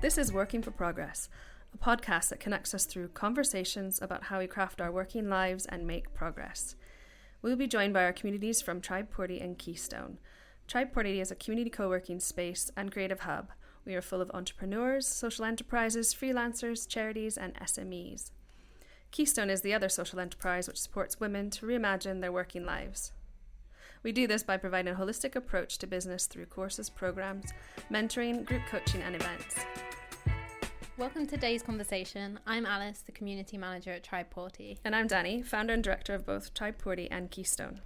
This is Working for Progress, a podcast that connects us through conversations about how we craft our working lives and make progress. We'll be joined by our communities from Tribe Porty and Keystone. Tribe Porty is a community co-working space and creative hub. We are full of entrepreneurs, social enterprises, freelancers, charities, and SMEs. Keystone is the other social enterprise which supports women to reimagine their working lives. We do this by providing a holistic approach to business through courses, programs, mentoring, group coaching, and events. Welcome to today's conversation. I'm Alice, the community manager at Tribe Porty. And I'm Dani, founder and director of both Tribe Porty and Keystone.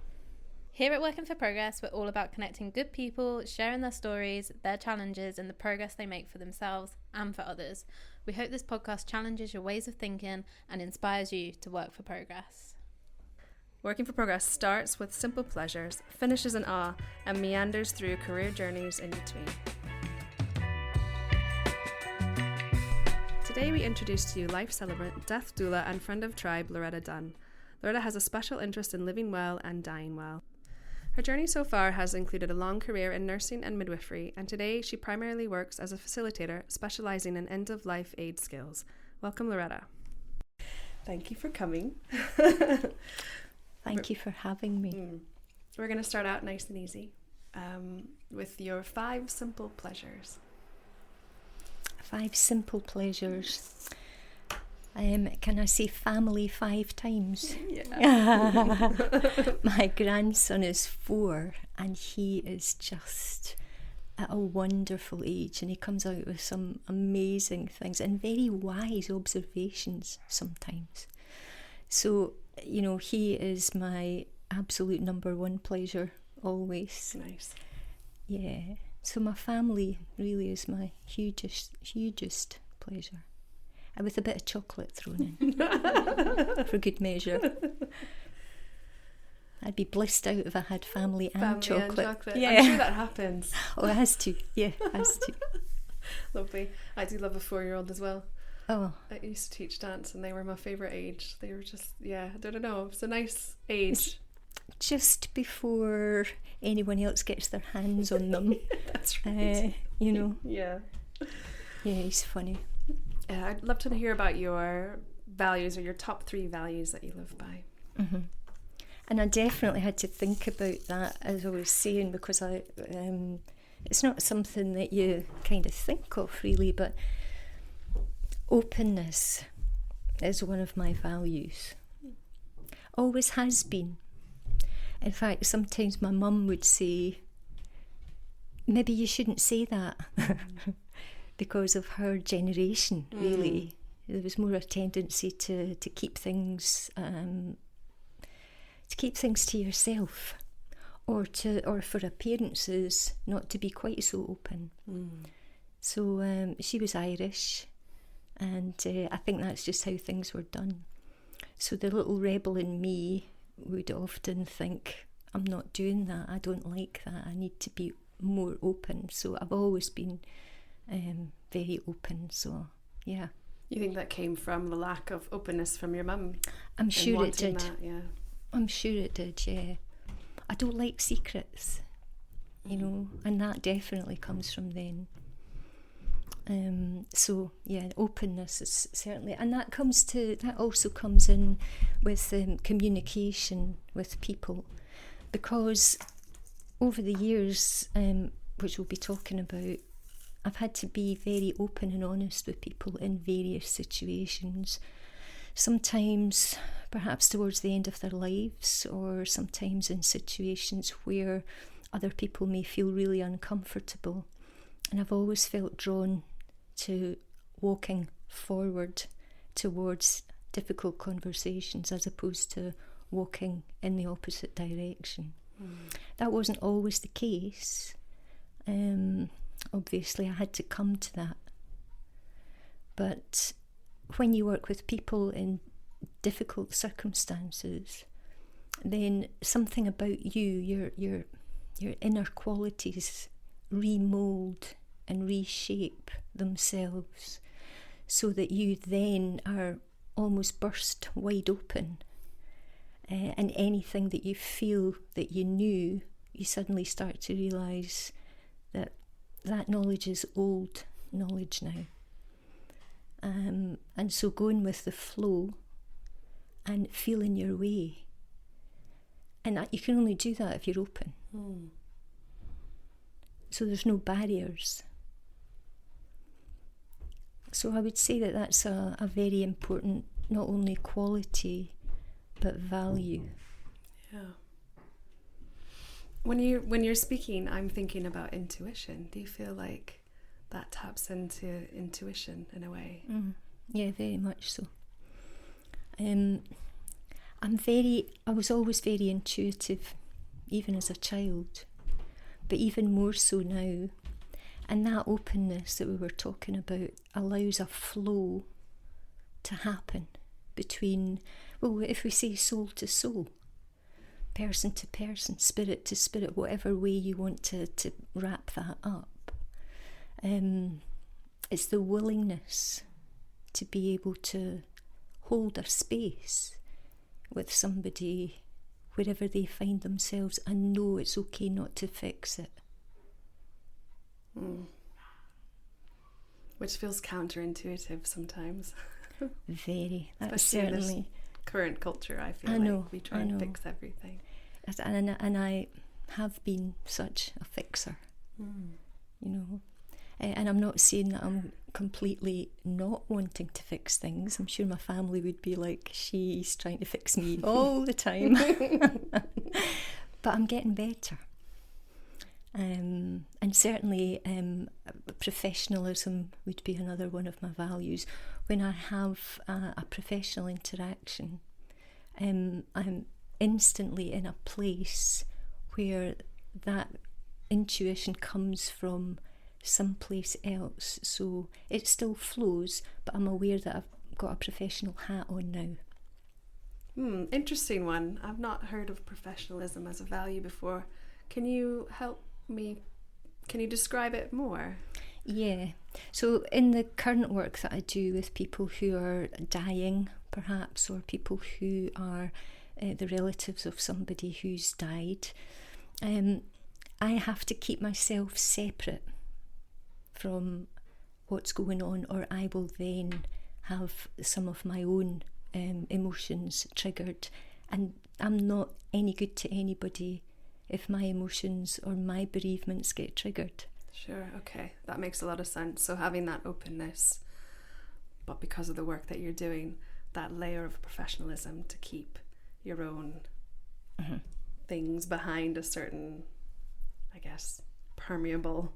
Here at Working for Progress, we're all about connecting good people, sharing their stories, their challenges, and the progress they make for themselves and for others. We hope this podcast challenges your ways of thinking and inspires you to work for progress. Working for Progress starts with simple pleasures, finishes in awe, and meanders through career journeys in between. Today we introduce to you life celebrant, death doula, and friend of Tribe, Loretta Dunn. Loretta has a special interest in living well and dying well. Her journey so far has included a long career in nursing and midwifery, and today she primarily works as a facilitator specialising in end-of-life aid skills. Welcome, Loretta. Thank you for coming. Thank you for having me. We're going to start out nice and easy with your 5 simple pleasures. 5 simple pleasures. Can I say family 5 times? Yeah. My grandson is 4 and he is just at a wonderful age, and he comes out with some amazing things and very wise observations sometimes. So, you know, he is my absolute number 1 pleasure always. Nice. Yeah. So my family really is my hugest pleasure. And with a bit of chocolate thrown in for good measure. I'd be blissed out if I had family and chocolate. Yeah. I'm sure that happens. Oh, it has to. Yeah, it has to. Lovely. I do love a 4-year-old as well. Oh. I used to teach dance and they were my favourite age. They were just, I don't know. It's a nice age. Just before anyone else gets their hands on them. That's right. You know. Yeah. Yeah, he's funny. I'd love to hear about your values or your top 3 values that you live by. Mm-hmm. And I definitely had to think about that, as I was saying, because it's not something that you kind of think of really, but openness is one of my values. Always has been. In fact, sometimes my mum would say, maybe you shouldn't say that. Because of her generation, really. There was more a tendency to keep things to yourself, or for appearances not to be quite so open. So she was Irish, and I think that's just how things were done. So the little rebel in me would often think, I'm not doing that, I don't like that, I need to be more open. So I've always been very open, so yeah. You think that came from the lack of openness from your mum? I'm sure it did. That, yeah. I'm sure it did, yeah. I don't like secrets, you know, and that definitely comes from then. So yeah, openness is certainly, and that also comes in with communication with people, because over the years, which we'll be talking about, I've had to be very open and honest with people in various situations. Sometimes perhaps towards the end of their lives, or sometimes in situations where other people may feel really uncomfortable. And I've always felt drawn to walking forward towards difficult conversations as opposed to walking in the opposite direction. That wasn't always the case. Obviously I had to come to that. But when you work with people in difficult circumstances, then something about you, your inner qualities remould and reshape themselves so that you then are almost burst wide open, and anything that you feel that you knew, you suddenly start to realise that knowledge is old knowledge now. And so going with the flow and feeling your way. And that, you can only do that if you're open. So there's no barriers. So I would say that that's a very important, not only quality, but value. Yeah. When you're speaking, I'm thinking about intuition. Do you feel like that taps into intuition in a way? Yeah, very much so. I was always very intuitive, even as a child, but even more so now. And that openness that we were talking about allows a flow to happen between, well, if we say soul to soul, person to person, spirit to spirit, whatever way you want to wrap that up. It's the willingness to be able to hold a space with somebody wherever they find themselves and know it's okay not to fix it. Which feels counterintuitive sometimes. Very. That's especially certainly in this current culture. I feel like we try and fix everything. And I have been such a fixer, you know. And I'm not saying that I'm completely not wanting to fix things. I'm sure my family would be like, she's trying to fix me all the time. But I'm getting better. And certainly professionalism would be another one of my values. When I have a professional interaction, I'm instantly in a place where that intuition comes from someplace else. So it still flows, but I'm aware that I've got a professional hat on now. Interesting one. I've not heard of professionalism as a value before. Can you help me? Can you describe it more? Yeah. So in the current work that I do with people who are dying, perhaps, or people who are the relatives of somebody who's died, I have to keep myself separate from what's going on, or I will then have some of my own emotions triggered, and I'm not any good to anybody if my emotions or my bereavements get triggered. Sure, okay, that makes a lot of sense. So having that openness, but because of the work that you're doing, that layer of professionalism to keep your own things behind a certain, I guess, permeable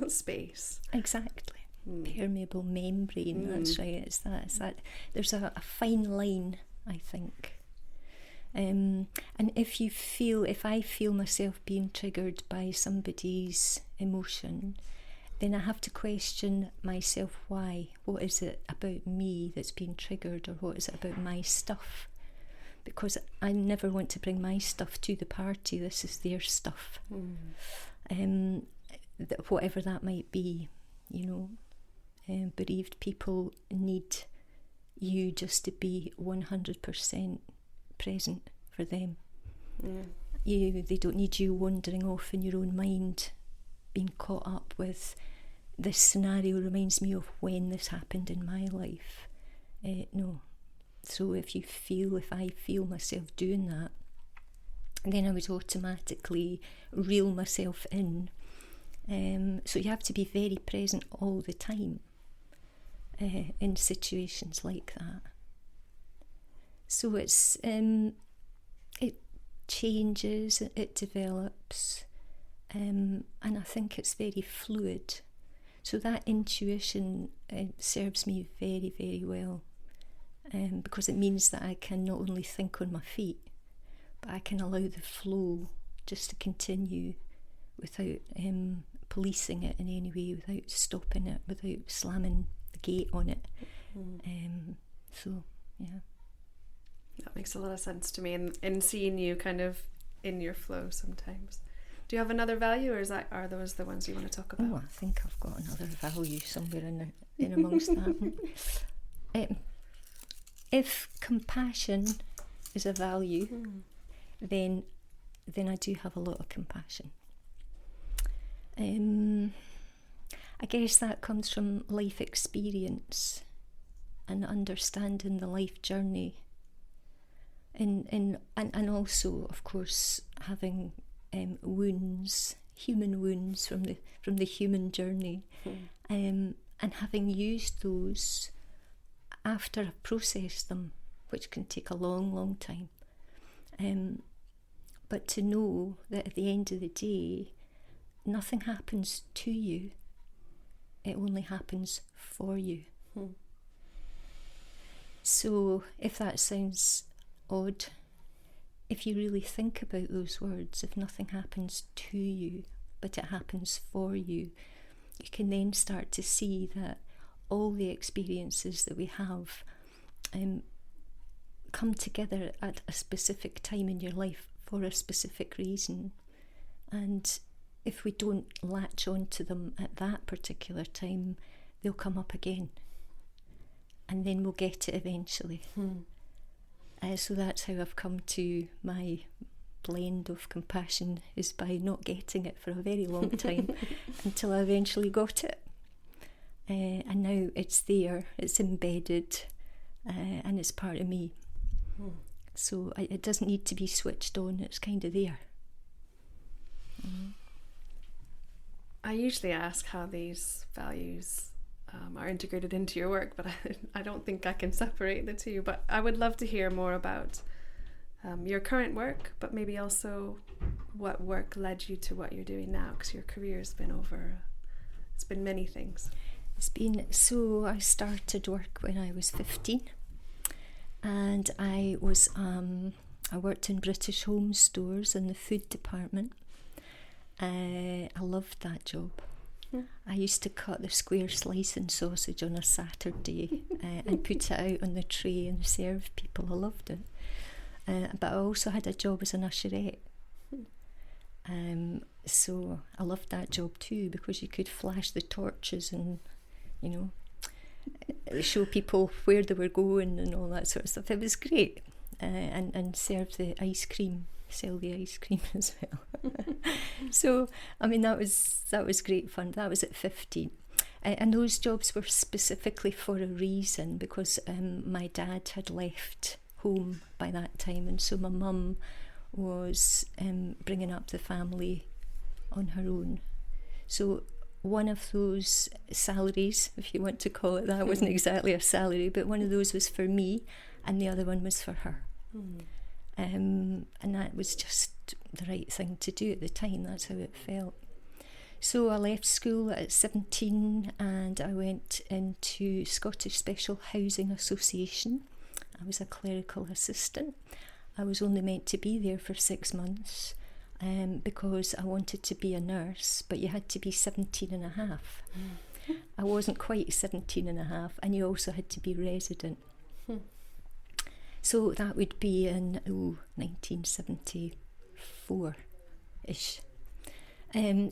space. Exactly. Permeable membrane, that's right. It's that. There's a fine line, I think. And if I feel myself being triggered by somebody's emotion, then I have to question myself why. What is it about me that's being triggered, or what is it about my stuff? Because I never want to bring my stuff to the party. This is their stuff. Whatever that might be, you know. Bereaved people need you just to be 100% present for them. They don't need you wandering off in your own mind, being caught up with this scenario reminds me of when this happened in my life. No. So if I feel myself doing that, then I would automatically reel myself in. So you have to be very present all the time in situations like that. So it's it changes, it develops, and I think it's very fluid. So that intuition serves me very, very well, because it means that I can not only think on my feet, but I can allow the flow just to continue without policing it in any way, without stopping it, without slamming the gate on it. So, yeah. That makes a lot of sense to me, and seeing you kind of in your flow sometimes. Do you have another value, or are those the ones you want to talk about? Oh, I think I've got another value somewhere in amongst that. If compassion is a value, then I do have a lot of compassion. I guess that comes from life experience and understanding the life journey, and also, of course, having wounds, human wounds from the human journey, and having used those after I've processed them, which can take a long time. But to know that at the end of the day, nothing happens to you, it only happens for you. So if that sounds odd, if you really think about those words, if nothing happens to you, but it happens for you, you can then start to see that all the experiences that we have come together at a specific time in your life for a specific reason. And if we don't latch on to them at that particular time, they'll come up again. And then we'll get it eventually. So that's how I've come to my blend of compassion, is by not getting it for a very long time until I eventually got it. And now it's there, it's embedded, and it's part of me. So it doesn't need to be switched on, it's kind of there. I usually ask how these values are integrated into your work, but I don't think I can separate the two. But I would love to hear more about your current work, but maybe also what work led you to what you're doing now, because your career has been it's been many things. So I started work when I was 15, and I worked in British Home Stores in the food department. I loved that job. I used to cut the square slicing sausage on a Saturday and put it out on the tray and serve people. I loved it. But I also had a job as an usherette. So I loved that job too, because you could flash the torches and, show people where they were going and all that sort of stuff. It was great. And serve the ice cream, sell the ice cream as well. So, I mean, that was great fun. That was at 15. And those jobs were specifically for a reason, because my dad had left home by that time, and so my mum was bringing up the family on her own. So one of those salaries, if you want to call it that, wasn't exactly a salary, but one of those was for me and the other one was for her. And that was just the right thing to do at the time. That's how it felt. So I left school at 17 and I went into Scottish Special Housing Association. I was a clerical assistant. I was only meant to be there for 6 months because I wanted to be a nurse, but you had to be 17 and a half. I wasn't quite 17 and a half, and you also had to be resident. So that would be in 1974-ish.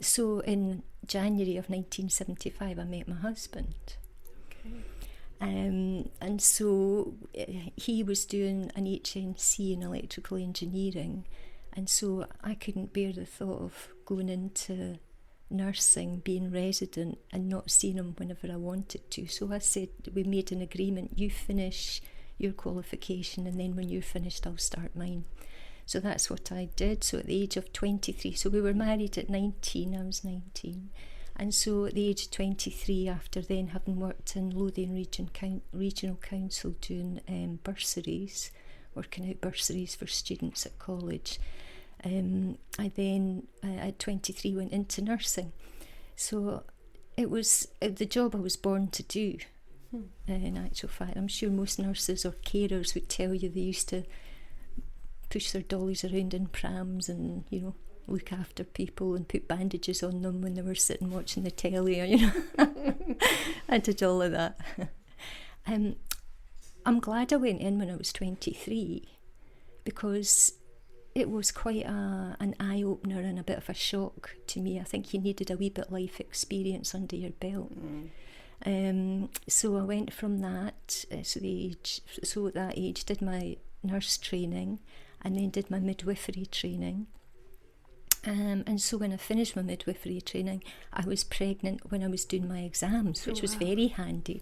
So in January of 1975 I met my husband. And so he was doing an HNC in electrical engineering, and so I couldn't bear the thought of going into nursing, being resident and not seeing him whenever I wanted to. So I said, we made an agreement, you finish your qualification and then when you're finished I'll start mine. So that's what I did. So at the age of 23, so we were married at 19, I was 19, and so at the age of 23, after then having worked in Lothian Regional Council doing bursaries, working out bursaries for students at college, I then at 23 went into nursing. So it was the job I was born to do. In actual fact, I'm sure most nurses or carers would tell you they used to push their dollies around in prams and, look after people and put bandages on them when they were sitting watching the telly, I did all of that. I'm glad I went in when I was 23, because it was quite an eye-opener and a bit of a shock to me. I think you needed a wee bit life experience under your belt. So I went from that, so at that age did my nurse training and then did my midwifery training. And so when I finished my midwifery training, I was pregnant when I was doing my exams, which was very handy.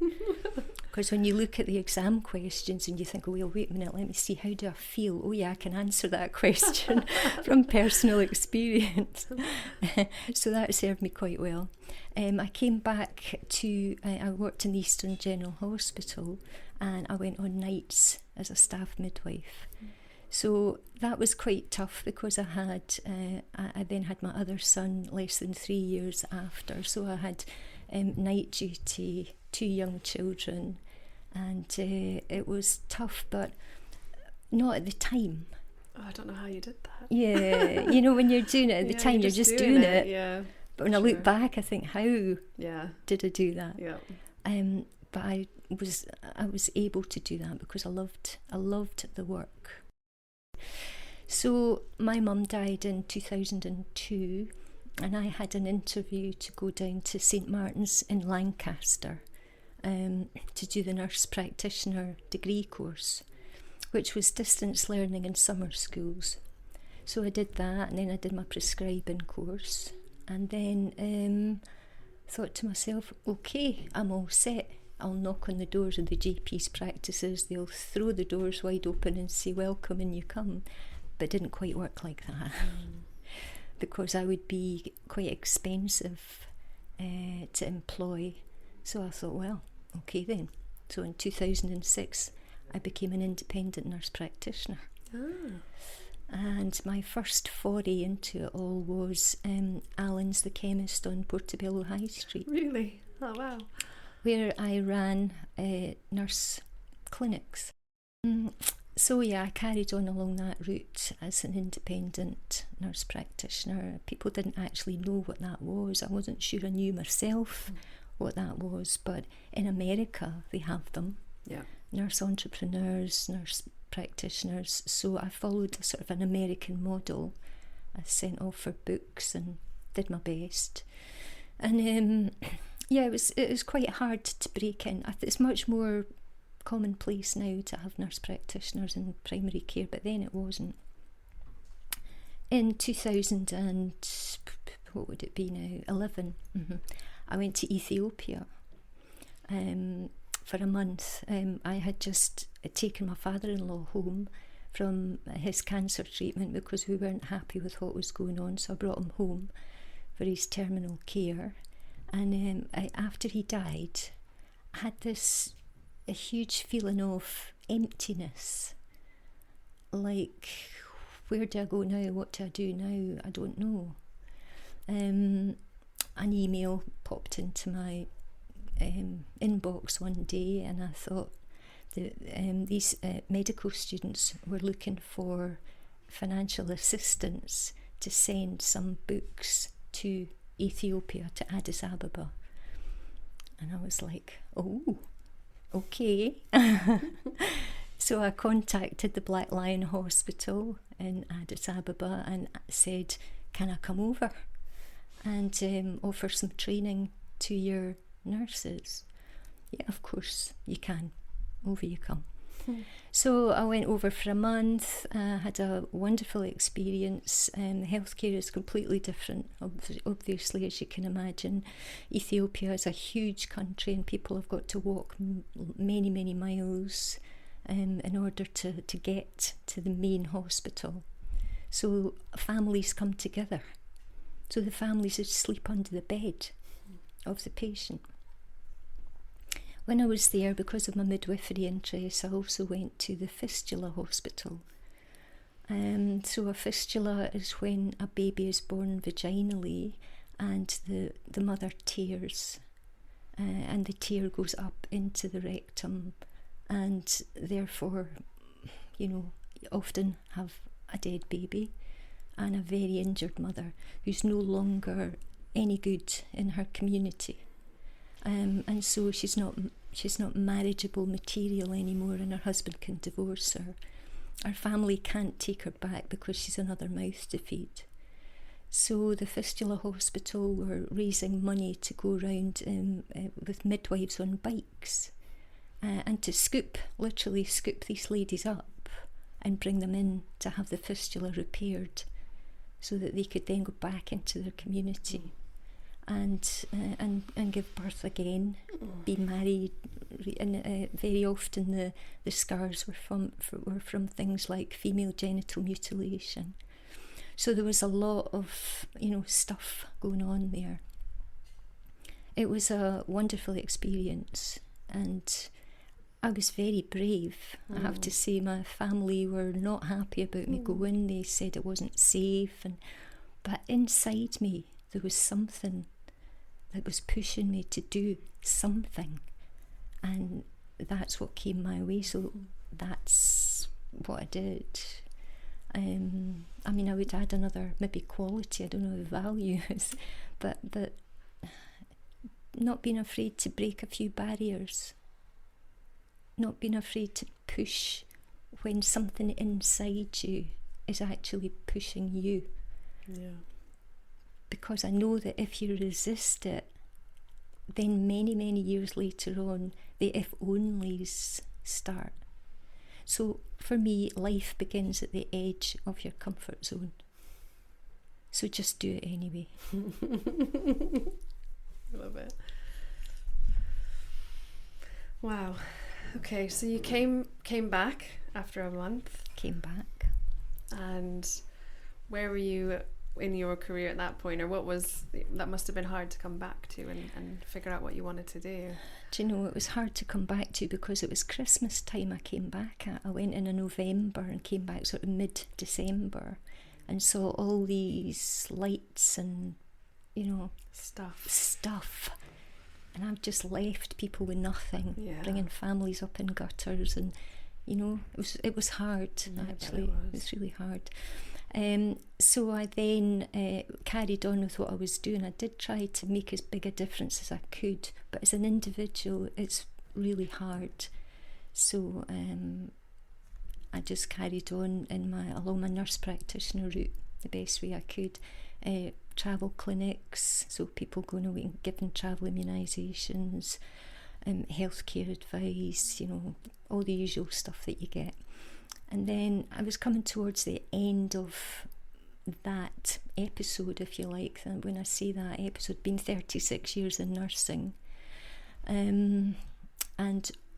Because when you look at the exam questions and you think, oh, well, wait a minute, let me see, how do I feel? Oh, yeah, I can answer that question from personal experience. So that served me quite well. I came back to, I worked in the Eastern General Hospital, and I went on nights as a staff midwife. So that was quite tough because I then had my other son less than 3 years after. So I had night duty, 2 young children, and it was tough, but not at the time. Oh, I don't know how you did that. Yeah, you know, when you're doing it at the time, you're just doing it. Yeah. But when I look back, I think, how did I do that? Yeah. But I was able to do that because I loved the work. So my mum died in 2002, and I had an interview to go down to St Martin's in Lancaster to do the nurse practitioner degree course, which was distance learning in summer schools. So I did that, and then I did my prescribing course, and then thought to myself, okay, I'm all set. I'll knock on the doors of the GP's practices, they'll throw the doors wide open and say, welcome, and you come. But it didn't quite work like that because I would be quite expensive to employ. So I thought, well, okay then. So in 2006, I became an independent nurse practitioner. And my first foray into it all was Alan's the Chemist on Portobello High Street. Really? Oh, wow. Where I ran nurse clinics. So yeah, I carried on along that route as an independent nurse practitioner. People didn't actually know what that was. I wasn't sure I knew myself what that was, but in America they have them. Yeah. Nurse entrepreneurs, nurse practitioners. So I followed a sort of an American model. I sent off for books and did my best. And yeah, it was quite hard to break in. It's much more commonplace now to have nurse practitioners in primary care, but then it wasn't. In 2000 and what would it be now? 11. I went to Ethiopia for a month. I had just taken my father-in-law home from his cancer treatment because we weren't happy with what was going on, so I brought him home for his terminal care. And after he died, I had a huge feeling of emptiness. Like, where do I go now? What do I do now? I don't know. An email popped into my inbox one day, and I thought these medical students were looking for financial assistance to send some books to Ethiopia, to Addis Ababa. And I was like, oh, okay. So I contacted the Black Lion Hospital in Addis Ababa and said, can I come over and offer some training to your nurses? Yeah, of course you can. Over you come. So I went over for a month, had a wonderful experience. Healthcare is completely different, obviously, as you can imagine. Ethiopia is a huge country and people have got to walk many, many miles in order to get to the main hospital. So families come together. So the families would sleep under the bed of the patient. When I was there, because of my midwifery interests, I also went to the fistula hospital. So a fistula is when a baby is born vaginally and the mother tears and the tear goes up into the rectum, and therefore, you know, often have a dead baby and a very injured mother who's no longer any good in her community. And so she's not marriageable material anymore, and her husband can divorce her. Her family can't take her back because she's another mouth to feed. So the fistula hospital were raising money to go around with midwives on bikes and to literally scoop these ladies up and bring them in to have the fistula repaired so that they could then go back into their community and give birth again, be married. And very often the scars were from things like female genital mutilation. So there was a lot of, stuff going on there. It was a wonderful experience, and I was very brave. I have to say, my family were not happy about me going. They said it wasn't safe, but inside me there was something that was pushing me to do something, and that's what came my way. So that's what I did. I would add another maybe quality, I don't know the values, but not being afraid to break a few barriers, not being afraid to push when something inside you is actually pushing you. Yeah. Because I know that if you resist it, then many, many years later on, the if-onlys start. So for me, life begins at the edge of your comfort zone. So just do it anyway. Love it. Wow. Okay, so you came back after a month. Came back. And where were you in your career at that point, or that must have been hard to come back to and figure out what you wanted to do? Do you know, it was hard to come back to because it was Christmas time I came back at. I went in November and came back sort of mid-December and saw all these lights and, stuff. And I've just left people with nothing, bringing families up in gutters, and it was hard. Actually, it was really hard. So I then carried on with what I was doing. I did try to make as big a difference as I could, but as an individual, it's really hard. So I just carried on along my nurse practitioner route the best way I could. Travel clinics, so people going away and giving travel immunisations, healthcare advice, all the usual stuff that you get. And then I was coming towards the end of that episode, if you like. And when I say that episode, been 36 years in nursing. And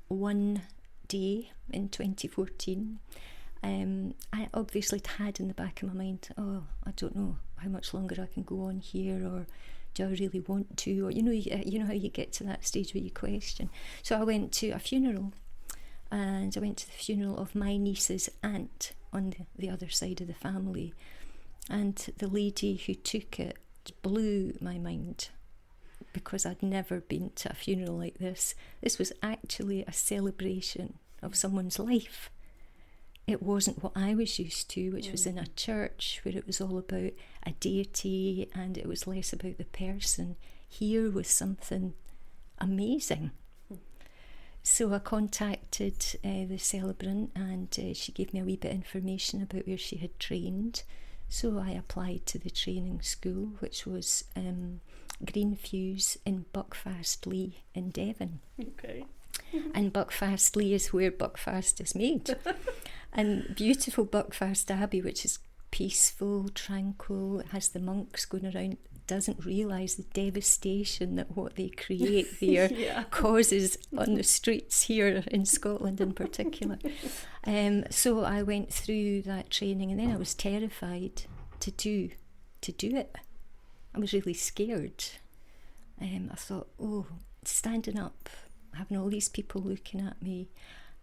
one day in 2014, I obviously had in the back of my mind, I don't know how much longer I can go on here, or do I really want to? Or you know how you get to that stage where you question. So I went to a funeral. And I went to the funeral of my niece's aunt on the other side of the family. And the lady who took it blew my mind, because I'd never been to a funeral like this. This was actually a celebration of someone's life. It wasn't what I was used to, which was in a church where it was all about a deity and it was less about the person. Here was something amazing. So I contacted the Celebrant, and she gave me a wee bit of information about where she had trained. So I applied to the training school, which was Greenfuse in Buckfastleigh in Devon. Okay. And Buckfastleigh is where Buckfast is made. And beautiful Buckfast Abbey, which is peaceful, tranquil, it has the monks going around, doesn't realise the devastation that what they create there causes on the streets here in Scotland in particular. So I went through that training, and then I was terrified to do it. I was really scared. I thought, standing up, having all these people looking at me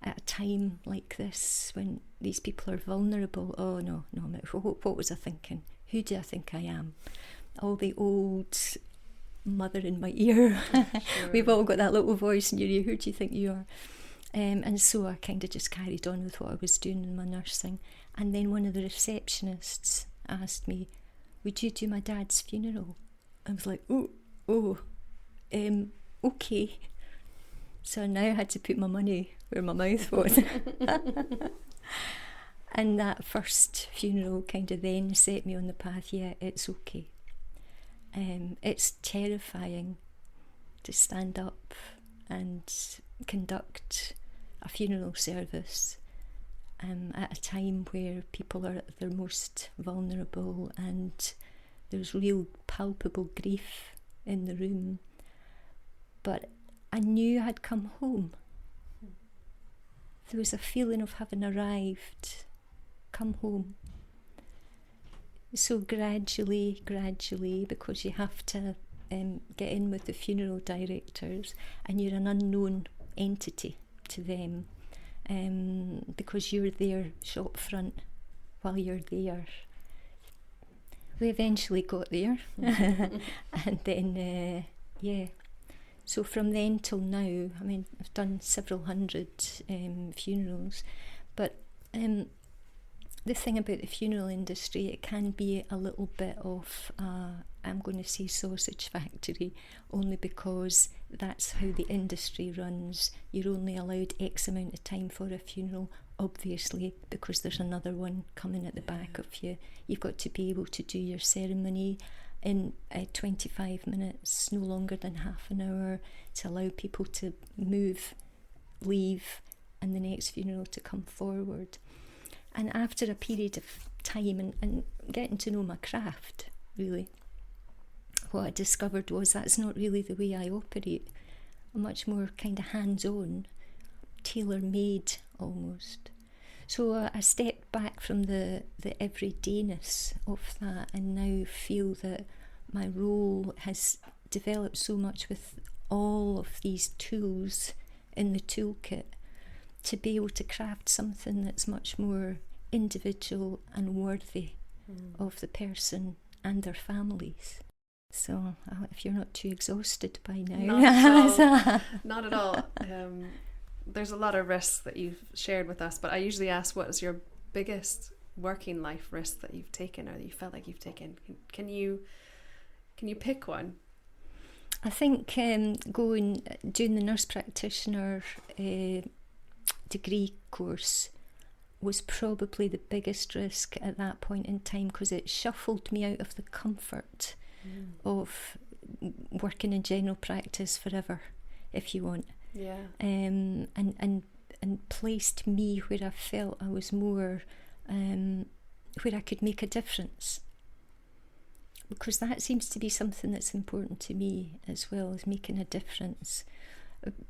at a time like this when these people are vulnerable. Oh no, what was I thinking? Who do I think I am? All the old mother in my ear. Sure. We've all got that little voice in your ear. Who do you think you are? And so I kind of just carried on with what I was doing in my nursing. And then one of the receptionists asked me, would you do my dad's funeral? I was like, okay. So now I had to put my money where my mouth was. And that first funeral kind of then set me on the path, it's okay. It's terrifying to stand up and conduct a funeral service at a time where people are at their most vulnerable and there's real palpable grief in the room. But I knew I'd come home. There was a feeling of having arrived, come home. So gradually, because you have to get in with the funeral directors and you're an unknown entity to them, because you're their shop front while you're there. We eventually got there. And then, so from then till now, I mean, I've done several hundred funerals, but the thing about the funeral industry, it can be a little bit of, I'm going to say sausage factory, only because that's how the industry runs. You're only allowed X amount of time for a funeral, obviously, because there's another one coming at the back of you. You've got to be able to do your ceremony in 25 minutes, no longer than half an hour, to allow people to move, leave, and the next funeral to come forward. And after a period of time and getting to know my craft, really, what I discovered was that's not really the way I operate. I'm much more kind of hands-on, tailor-made almost. So I stepped back from the everydayness of that and now feel that my role has developed so much with all of these tools in the toolkit to be able to craft something that's much more individual and worthy of the person and their families. So if you're not too exhausted by now. Not at all. There's a lot of risks that you've shared with us, but I usually ask, what is your biggest working life risk that you've taken or that you felt like you've taken? Can you pick one? I think doing the nurse practitioner degree course was probably the biggest risk at that point in time, because it shuffled me out of the comfort of working in general practice forever, if you want. Yeah. And placed me where I felt I was more, where I could make a difference. Because that seems to be something that's important to me as well, as making a difference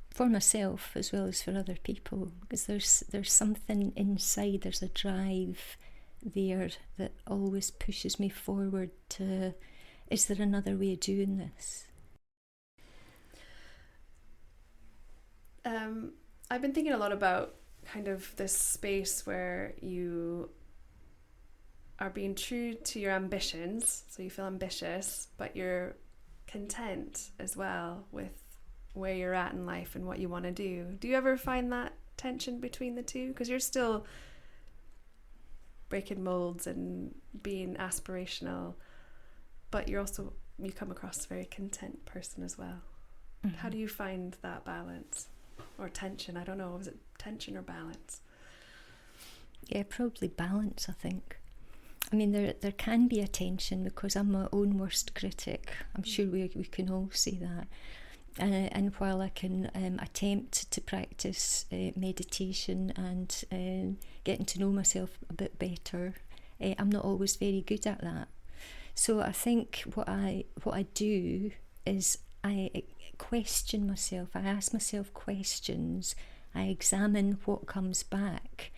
for myself as well as for other people. Because there's something inside, there's a drive there that always pushes me forward to, is there another way of doing this? I've been thinking a lot about kind of this space where you are being true to your ambitions, so you feel ambitious, but you're content as well with where you're at in life and what you want to do. Do you ever find that tension between the two? Because you're still breaking molds and being aspirational, but you come across a very content person as well. Mm-hmm. How do you find that balance? Or tension, I don't know, was it tension or balance? Yeah, probably balance, I think. I mean, there can be a tension because I'm my own worst critic. I'm sure we can all say that. And while I can attempt to practice meditation and getting to know myself a bit better, I'm not always very good at that. So I think what I do is I question myself. I ask myself questions. I examine what comes back,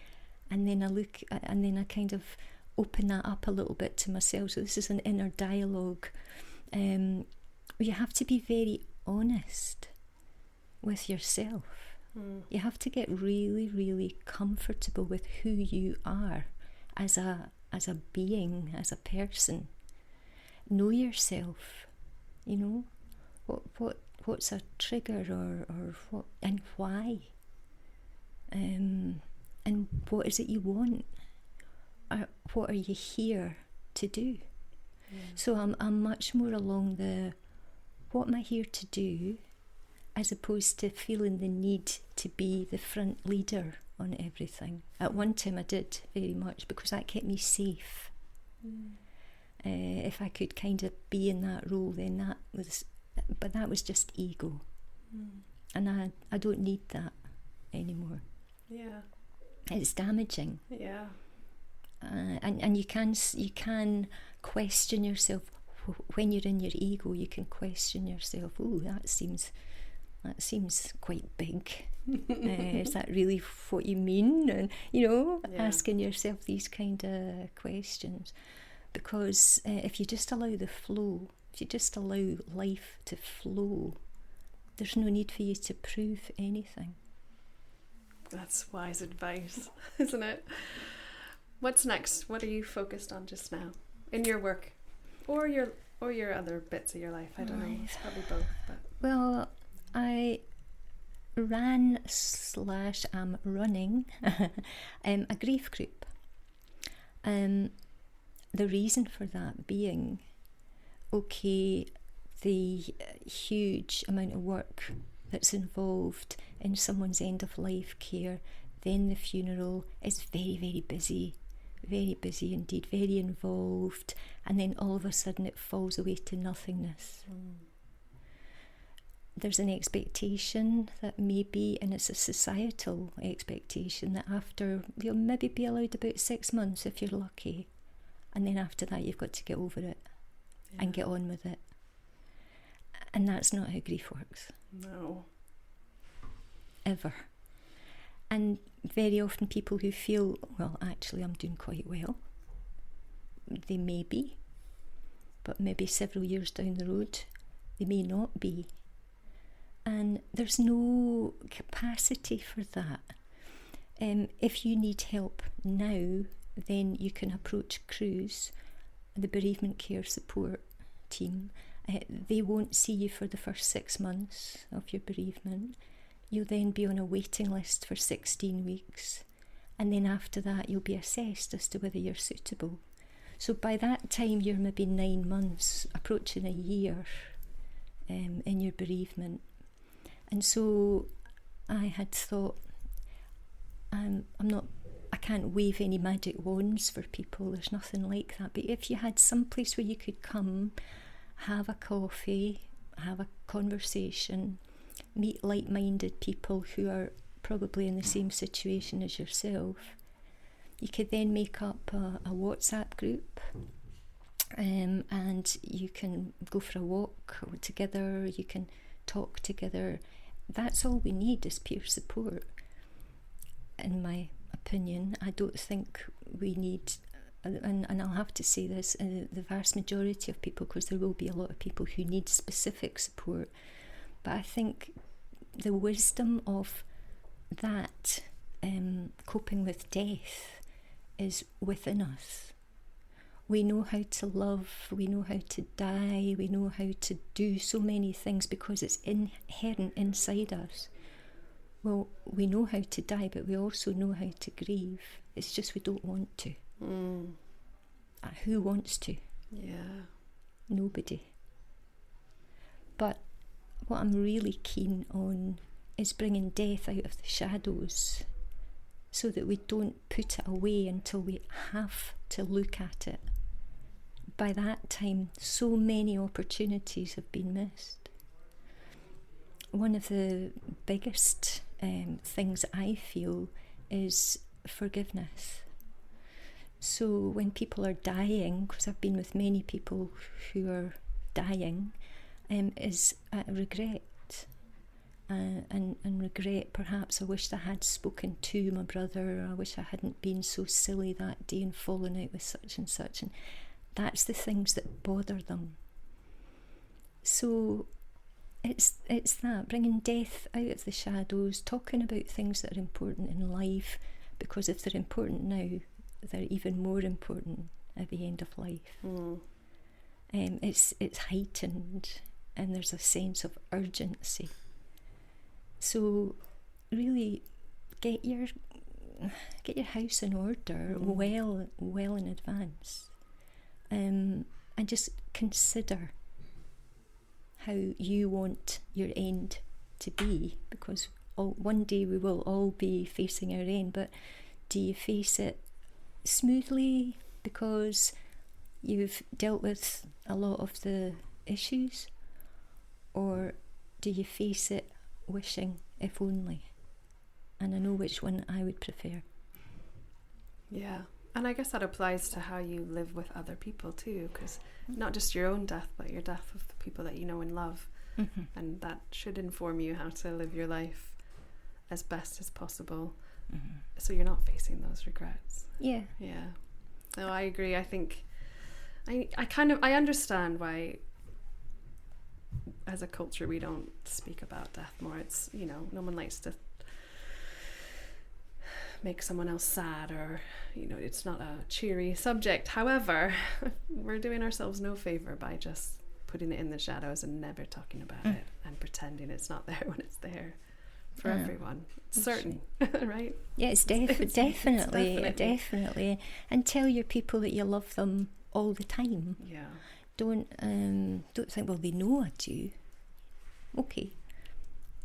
and then I look, and then I kind of open that up a little bit to myself. So this is an inner dialogue. You have to be very honest with yourself. You have to get really, really comfortable with who you are as a being, as a person. Know yourself. You know, what's a trigger or what and why, and what is it you want? What are you here to do? Yeah. So I'm much more along the what am I here to do, as opposed to feeling the need to be the front leader on everything. At one time I did very much, because that kept me safe. If I could kind of be in that role, then that was just ego. And I don't need that anymore. Yeah. it's damaging. Yeah. And you can question yourself. When you're in your ego, you can question yourself. Oh, that seems quite big. Is that really what you mean? And asking yourself these kind of questions, because if you just allow the flow, if you just allow life to flow, there's no need for you to prove anything. That's wise advice, isn't it? What's next? What are you focused on just now in your work, or your other bits of your life? I don't know. It's probably both. But. Well, I ran/am running a grief group. The reason for that being, the huge amount of work that's involved in someone's end of life care, then the funeral is very, very busy indeed, very involved, and then all of a sudden it falls away to nothingness. There's an expectation that maybe, and it's a societal expectation, that after, you'll maybe be allowed about 6 months if you're lucky, and then after that you've got to get over it and get on with it. And that's not how grief works. No. Ever. And very often people who feel, well, actually I'm doing quite well, they may be, but maybe several years down the road they may not be. And there's no capacity for that. If you need help now, then you can approach CRUISE, the bereavement care support team. They won't see you for the first 6 months of your bereavement. You'll then be on a waiting list for 16 weeks. And then after that, you'll be assessed as to whether you're suitable. So by that time, you're maybe 9 months, approaching a year in your bereavement. And so I had thought, I can't wave any magic wands for people. There's nothing like that. But if you had some place where you could come, have a coffee, have a conversation, meet like-minded people who are probably in the same situation as yourself, you could then make up a WhatsApp group, and you can go for a walk together, you can talk together. That's all we need is peer support, in my opinion. I don't think we need, and I'll have to say this, the vast majority of people, because there will be a lot of people who need specific support, but I think the wisdom of that coping with death is within us. We know how to love, we know how to die, we know how to do so many things because it's inherent inside us. Well, we know how to die, but we also know how to grieve. It's just we don't want to. Who wants to? Yeah. Nobody. But what I'm really keen on is bringing death out of the shadows so that we don't put it away until we have to look at it. By that time, so many opportunities have been missed. One of the biggest things I feel is forgiveness. So when people are dying, because I've been with many people who are dying, is regret. And regret, perhaps I wish I had spoken to my brother, I wish I hadn't been so silly that day and fallen out with such and such. And that's the things that bother them. So it's that, bringing death out of the shadows, talking about things that are important in life, because if they're important now, they're even more important at the end of life. It's heightened, and there's a sense of urgency. So really get your house in order well in advance, and just consider how you want your end to be, because one day we will all be facing our end. But do you face it smoothly because you've dealt with a lot of the issues, or do you face it wishing if only? And I know which one I would prefer. Yeah. And I guess that applies to how you live with other people too, because not just your own death, but your death of the people that you know and love. Mm-hmm. And that should inform you how to live your life as best as possible, so you're not facing those regrets. Yeah. Yeah. No, I agree. I think I understand why as a culture we don't speak about death more. It's, you know, no one likes to make someone else sad, or, you know, it's not a cheery subject. However, we're doing ourselves no favor by just putting it in the shadows and never talking about it and pretending it's not there when it's there for everyone. It's certain, right? Yeah, it's definitely. And tell your people that you love them all the time. Yeah. Don't think, well, they know I do. Okay,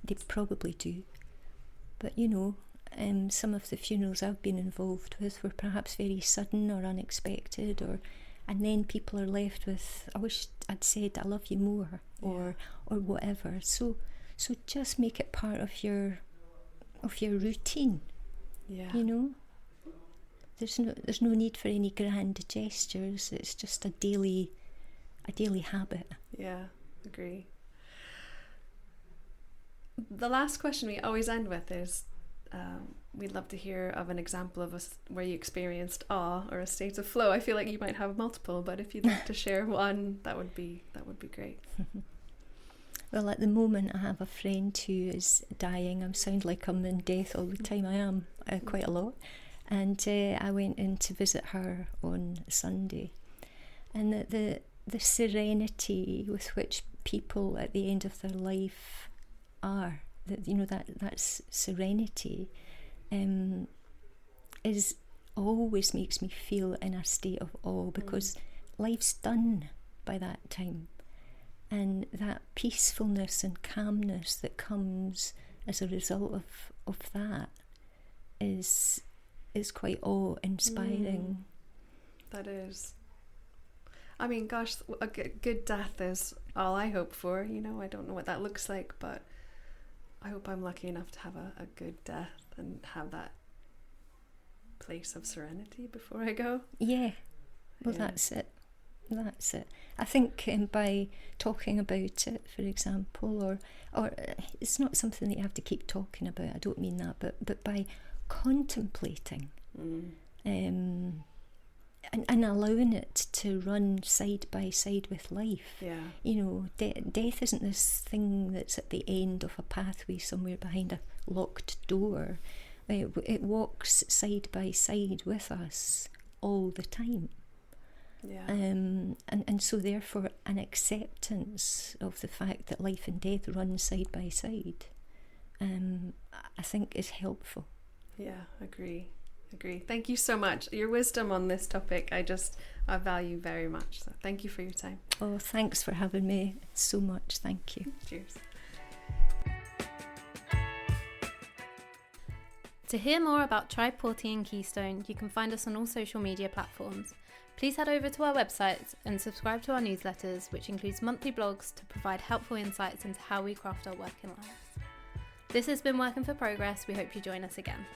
they probably do. But, you know, some of the funerals I've been involved with were perhaps very sudden or unexpected, and then people are left with, I wish I'd said I love you more, or whatever. So just make it part of your routine. Yeah. You know, there's no need for any grand gestures. It's just a daily habit. Yeah, agree. The last question we always end with is, we'd love to hear of an example of where you experienced awe or a state of flow. I feel like you might have multiple, but if you'd like to share one, that would be great. Well, at the moment I have a friend who is dying. I sound like I'm in death all the time. I am, quite a lot. And I went in to visit her on Sunday, and the serenity with which people at the end of their life are, that's serenity, is always makes me feel in a state of awe, because life's done by that time, and that peacefulness and calmness that comes as a result of that is quite awe-inspiring. That is. I mean, gosh, a good death is all I hope for. You know, I don't know what that looks like, but I hope I'm lucky enough to have a good death and have that place of serenity before I go. Yeah, well, that's it. I think by talking about it, for example, or it's not something that you have to keep talking about, I don't mean that, but by contemplating and allowing it to run side by side with life. Yeah. You know, death isn't this thing that's at the end of a pathway somewhere behind a locked door. It walks side by side with us all the time. Yeah. And so therefore an acceptance of the fact that life and death run side by side, I think is helpful. Yeah, agree. Thank you so much. Your wisdom on this topic I value very much. So thank you for your time. Oh, thanks for having me so much. Thank you. Cheers. To hear more about Tribe Porty and Keystone, you can find us on all social media platforms. Please head over to our website and subscribe to our newsletters, which includes monthly blogs to provide helpful insights into how we craft our working lives. This has been Working for Progress. We hope you join us again.